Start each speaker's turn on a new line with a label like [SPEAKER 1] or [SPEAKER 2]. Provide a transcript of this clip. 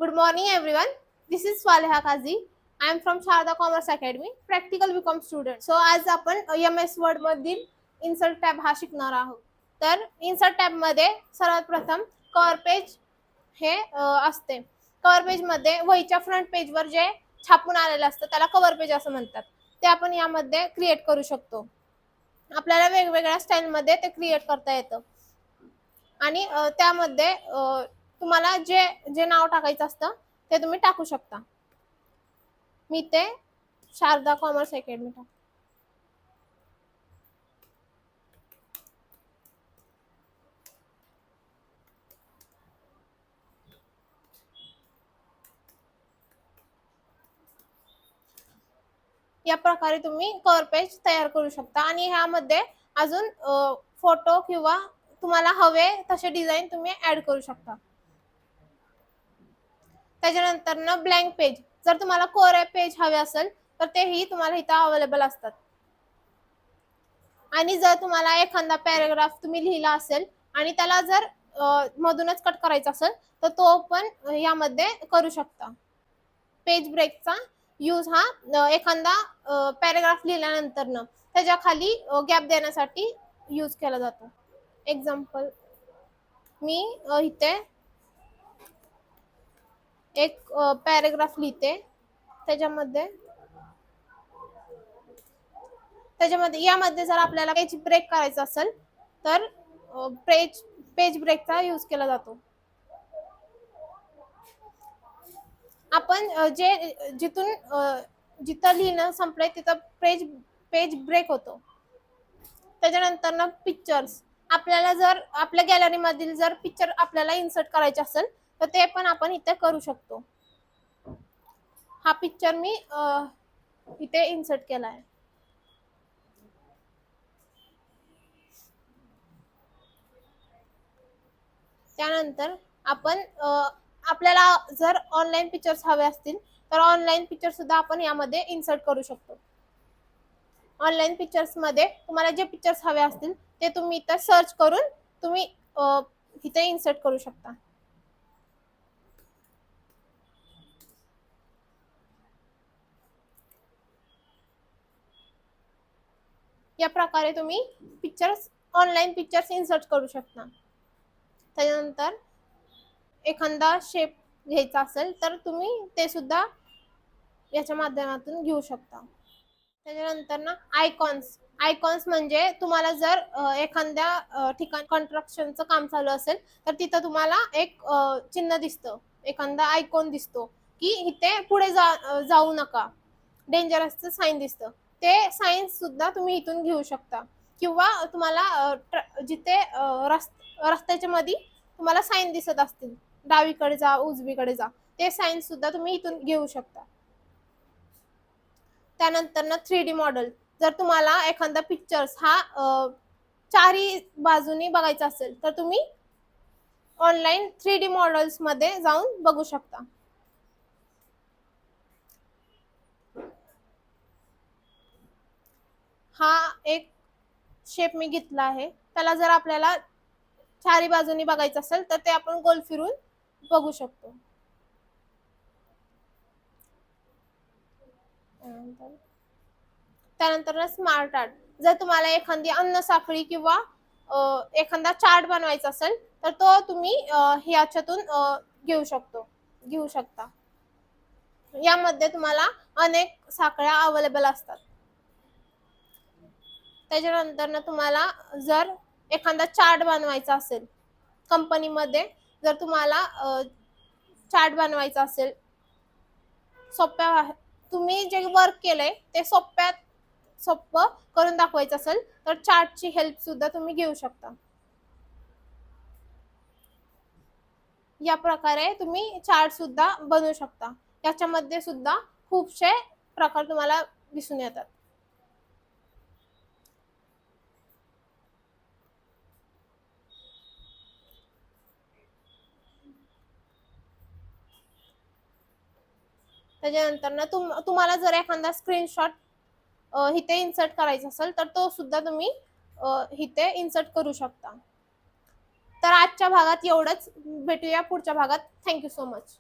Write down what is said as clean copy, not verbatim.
[SPEAKER 1] Good morning, everyone. This is Swaleha Kazi. I am from Sharda Commerce Academy, practical BCom student. So आज आपण MS Word मधील insert tab हा शिकणार आहोत. तर इन्सर्ट टॅब मध्ये सर्वात प्रथम कव्हर पेज हे असते. कव्हर पेज मध्ये वहीच्या फ्रंट पेजवर जे छापून आलेलं असतं त्याला कव्हर पेज असं म्हणतात. ते आपण यामध्ये क्रिएट करू शकतो. आपल्याला वेगवेगळ्या स्टाईल मध्ये ते क्रिएट करता येतं. आणि त्यामध्ये तुम्हाला जे जे नाव टाकायचं असतं ते तुम्ही टाकू शकता. मी ते शारदा कॉमर्स अकॅडमी टाक. या प्रकारे तुम्ही कव्हर पेज तयार करू शकता आणि ह्यामध्ये अजून फोटो किंवा तुम्हाला हवे तसे डिझाईन तुम्ही ऍड करू शकता. त्याच्यानंतर ना ब्लँक पेज, जर तुम्हाला कोरे पेज हवे असेल तर तेही तुम्हाला इथं अवेलेबल असतात. आणि जर तुम्हाला एखादा पॅराग्राफ तुम्ही लिहिला असेल आणि त्याला जर मधूनच कट करायचा असेल तर तो पण यामध्ये करू शकता. पेज ब्रेकचा यूज हा एखादा पॅराग्राफ लिहिल्यानंतर न त्याच्या खाली गॅप देण्यासाठी यूज केला जातो. एक्झाम्पल मी इथे एक पॅराग्राफ लिहिते. त्याच्यामध्ये यामध्ये जर आपल्याला पेज ब्रेक करायचा असेल तर पेज ब्रेकचा यूज केला जातो. आपण जिथं लिहिणं संपलंय तिथं पेज ब्रेक होतो. त्याच्यानंतर ना पिक्चर्स, आपल्याला जर आपल्या गॅलरी मधील जर पिक्चर आपल्याला इन्सर्ट करायचे असेल तर ते पण आपण इथे करू शकतो. हा पिक्चर मी इथे इन्सर्ट केला आहे. त्यानंतर आपण आपल्याला जर ऑनलाईन पिक्चर्स हवे असतील तर ऑनलाईन पिक्चर सुद्धा आपण यामध्ये इन्सर्ट करू शकतो. ऑनलाईन पिक्चर्स मध्ये तुम्हाला जे पिक्चर्स हवे असतील ते तुम्ही इथं सर्च करून तुम्ही इथे इन्सर्ट करू शकता. या प्रकारे तुम्ही ऑनलाईन पिक्चर्स इन्सर्ट करू शकता. त्यानंतर एखादा शेप घ्यायचा असेल तर तुम्ही ते सुद्धा याच्या माध्यमातून घेऊ शकता. त्याच्यानंतर ना आयकॉन्स म्हणजे तुम्हाला जर एखाद्या ठिकाणी कन्स्ट्रक्शनचं काम चालू असेल तर तिथं तुम्हाला एक चिन्ह दिसतं, एखादा आयकॉन दिसतो की इथे पुढे जाऊ नका, डेंजरसचं साईन दिसतं. ते साईन सुद्धा तुम्ही इथून घेऊ शकता. किंवा तुम्हाला जिथे रस्त्याच्या मध्ये तुम्हाला साईन दिसत असतील, डावीकडे जा उजवीकडे जा, ते साईन सुद्धा तुम्ही इथून घेऊ शकता. त्यानंतर ना 3D मॉडेल, जर तुम्हाला एखादा पिक्चर्स हा चारही बाजूनी बघायचा असेल तर तुम्ही ऑनलाईन 3D मॉडेल्स मध्ये जाऊन बघू शकता. हा एक शेप मी घेतला आहे. त्याला जर आपल्याला चारही बाजूनी बघायचं असेल तर ते आपण गोल फिरून बघू शकतो. त्यानंतर स्मार्ट आर्ट, जर तुम्हाला एखादी अन्न साखळी किंवा एखादा चार्ट बनवायचा असेल तर तो तुम्ही ह्याच्यातून घेऊ शकता. यामध्ये तुम्हाला अनेक साखळ्या अवेलेबल असतात. त्याच्यानंतर ना तुम्हाला जर एखादा चार्ट बनवायचा असेल, कंपनीमध्ये जर तुम्हाला चार्ट बनवायचा असेल, तुम्ही जे वर्क केलंय ते सोपं करून दाखवायचं असेल तर चार्टची हेल्प सुद्धा तुम्ही घेऊ शकता. या प्रकारे तुम्ही चार्ट सुद्धा बनवू शकता. याच्यामध्ये सुद्धा खूपशे प्रकार तुम्हाला दिसून येतात. त्याच्यानंतर ना तुम्हाला जर एखादा स्क्रीनशॉट इथे इन्सर्ट करायचा असेल तर तो सुद्धा तुम्ही इथे इन्सर्ट करू शकता. तर आजच्या भागात एवढंच. भेटूया पुढच्या भागात. Thank you so much.